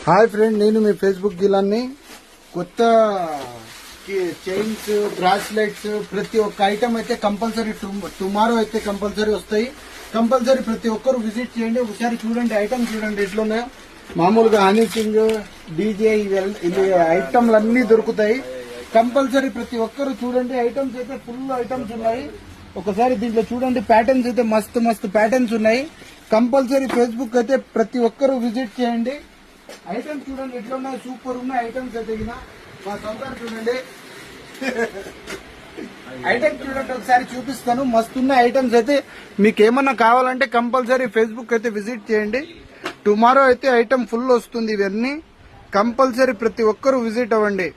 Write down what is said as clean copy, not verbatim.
Hi friend, నేను మీ Facebook జిల్లాని. కొత్త చైన్స్, బ్రాస్లెట్స్, ప్రతి ఒక్క ఐటమ్ అయితే కంపల్సరీ టుమారో అయితే కంపల్సరీ వస్తాయి. కంపల్సరీ ప్రతి ఒక్కరు విజిట్ చేయండి. ఒకసారి చూడండి, ఐటమ్ చూడండి ఎట్లున్నాయో. మామూలుగా హనీసింగ్, డీజే ఇవి ఐటమ్లు అన్ని దొరుకుతాయి. కంపల్సరీ ప్రతి ఒక్కరు చూడండి. ఐటమ్స్ అయితే ఫుల్ ఐటమ్స్ ఉన్నాయి. ఒకసారి దీంట్లో చూడండి, ప్యాటర్న్స్ అయితే మస్తు మస్తు ప్యాటర్న్స్ ఉన్నాయి. కంపల్సరీ ఫేస్బుక్ అయితే ప్రతి ఒక్కరు విజిట్ చేయండి. ఐటమ్స్ చూడండి ఎట్లా ఉన్నాయి, సూపర్ ఉన్నాయి ఐటమ్స్ అయితే. మా సొంతాన్ని చూడండి, ఐటమ్స్ చూడండి ఒకసారి చూపిస్తాను. మస్తున్నాయి ఐటమ్స్ అయితే. మీకు ఏమన్నా కావాలంటే కంపల్సరీ ఫేస్బుక్ అయితే విజిట్ చేయండి. టుమారో అయితే ఐటమ్ ఫుల్ వస్తుంది. ఇవన్నీ కంపల్సరీ ప్రతి ఒక్కరు విజిట్ అవ్వండి.